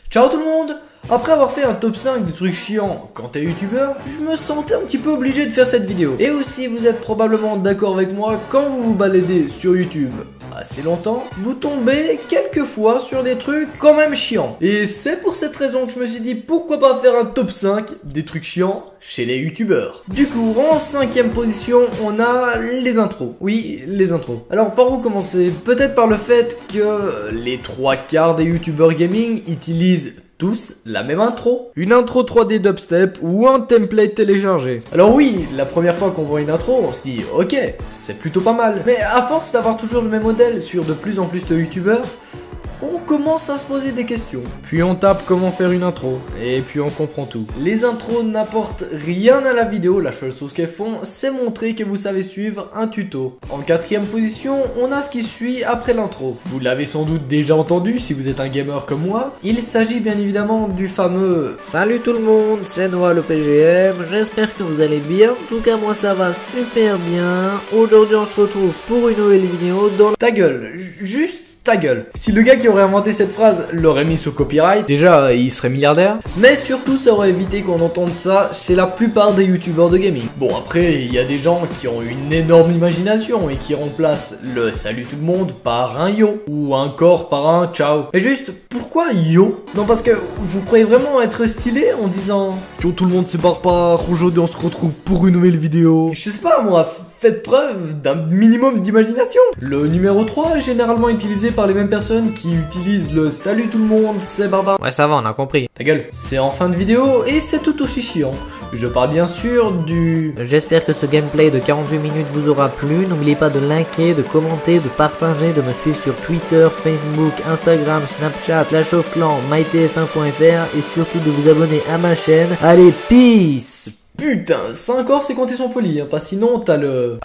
Ciao tout le monde! Après avoir fait un top 5 des trucs chiants quand t'es youtubeur, je me sentais un petit peu obligé de faire cette vidéo. Et aussi vous êtes probablement d'accord avec moi, quand vous vous baladez sur YouTube assez longtemps, vous tombez quelquefois sur des trucs quand même chiants. Et c'est pour cette raison que je me suis dit pourquoi pas faire un top 5 des trucs chiants chez les youtubeurs. Du coup, en 5ème position, on a les intros. Oui, les intros. Alors par où commencer? Peut-être par le fait que les 3/4 des youtubeurs gaming utilisent tous la même intro. Une intro 3D dubstep ou un template téléchargé. Alors oui, la première fois qu'on voit une intro, on se dit ok, c'est plutôt pas mal. Mais à force d'avoir toujours le même modèle sur de plus en plus de youtubeurs, on commence à se poser des questions. Puis on tape comment faire une intro, et puis on comprend tout. Les intros n'apportent rien à la vidéo, la seule chose qu'elles font, c'est montrer que vous savez suivre un tuto. En 4ème position, on a ce qui suit après l'intro. Vous l'avez sans doute déjà entendu si vous êtes un gamer comme moi. Il s'agit bien évidemment du fameux « Salut tout le monde, c'est Noah le PGM, j'espère que vous allez bien. En tout cas moi ça va super bien. Aujourd'hui on se retrouve pour une nouvelle vidéo dans ta gueule, juste ta gueule. » Si le gars qui aurait inventé cette phrase l'aurait mis sous copyright, déjà il serait milliardaire. Mais surtout ça aurait évité qu'on entende ça chez la plupart des youtubeurs de gaming. Bon après il y a des gens qui ont une énorme imagination et qui remplacent le salut tout le monde par un yo. Ou encore par un ciao. Et juste pourquoi yo? Non parce que vous croyez vraiment être stylé en disant ciao tout le monde c'est Barbare, aujourd'hui on se retrouve pour une nouvelle vidéo. Je sais pas moi. Faites preuve d'un minimum d'imagination. Le numéro 3 est généralement utilisé par les mêmes personnes qui utilisent le salut tout le monde, c'est Barbare. Ouais ça va, on a compris. Ta gueule. C'est en fin de vidéo et c'est tout aussi chiant. Je parle bien sûr du... J'espère que ce gameplay de 48 minutes vous aura plu. N'oubliez pas de liker, de commenter, de partager, de me suivre sur Twitter, Facebook, Instagram, Snapchat, Clash of Clans, mytf1.fr et surtout de vous abonner à ma chaîne. Allez, peace! Putain, ça encore c'est quand ils sont polis, hein, pas sinon t'as le...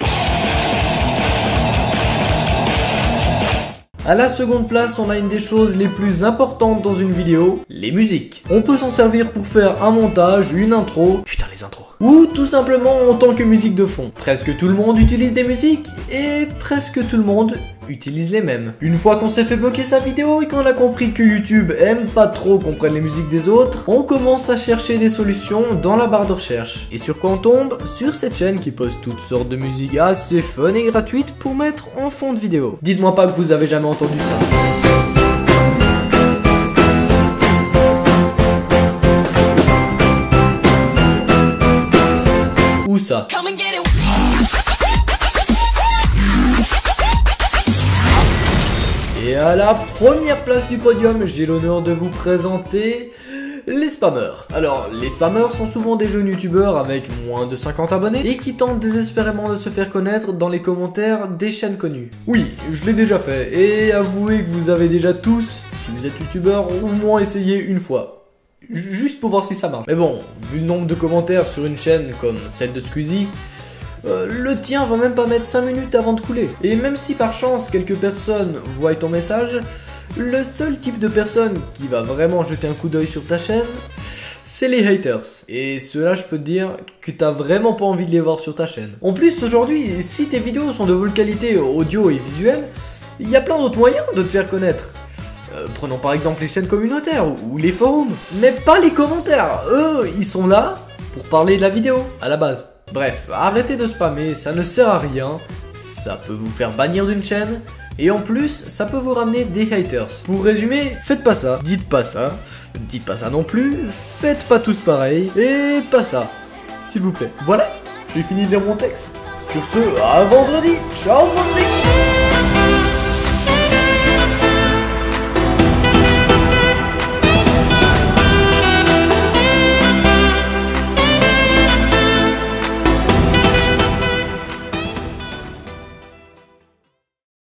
À la seconde place, on a une des choses les plus importantes dans une vidéo, les musiques. On peut s'en servir pour faire un montage, une intro, putain les intros, ou tout simplement en tant que musique de fond. Presque tout le monde utilise des musiques, et presque tout le monde utilise les mêmes. Une fois qu'on s'est fait bloquer sa vidéo et qu'on a compris que YouTube aime pas trop qu'on prenne les musiques des autres, on commence à chercher des solutions dans la barre de recherche. Et sur quoi on tombe? Sur cette chaîne qui poste toutes sortes de musiques assez fun et gratuites pour mettre en fond de vidéo. Dites-moi pas que vous avez jamais entendu ça. Où ça? Et à la première place du podium, j'ai l'honneur de vous présenter les spammers. Alors, les spammers sont souvent des jeunes youtubeurs avec moins de 50 abonnés et qui tentent désespérément de se faire connaître dans les commentaires des chaînes connues. Oui, je l'ai déjà fait et avouez que vous avez déjà tous, si vous êtes youtubeur, au moins essayé une fois. Juste pour voir si ça marche. Mais bon, vu le nombre de commentaires sur une chaîne comme celle de Squeezie, le tien va même pas mettre 5 minutes avant de couler. Et même si par chance quelques personnes voient ton message, le seul type de personne qui va vraiment jeter un coup d'œil sur ta chaîne, c'est les haters. Et ceux-là, je peux te dire que t'as vraiment pas envie de les voir sur ta chaîne. En plus, aujourd'hui, si tes vidéos sont de bonne qualité audio et visuelle, il y a plein d'autres moyens de te faire connaître. Prenons par exemple les chaînes communautaires ou les forums. Mais pas les commentaires. Eux, ils sont là pour parler de la vidéo, à la base. Bref, arrêtez de spammer, ça ne sert à rien, ça peut vous faire bannir d'une chaîne, et en plus, ça peut vous ramener des haters. Pour résumer, faites pas ça, dites pas ça non plus, faites pas tous pareil, et pas ça, s'il vous plaît. Voilà, j'ai fini de lire mon texte. Sur ce, à vendredi, ciao mon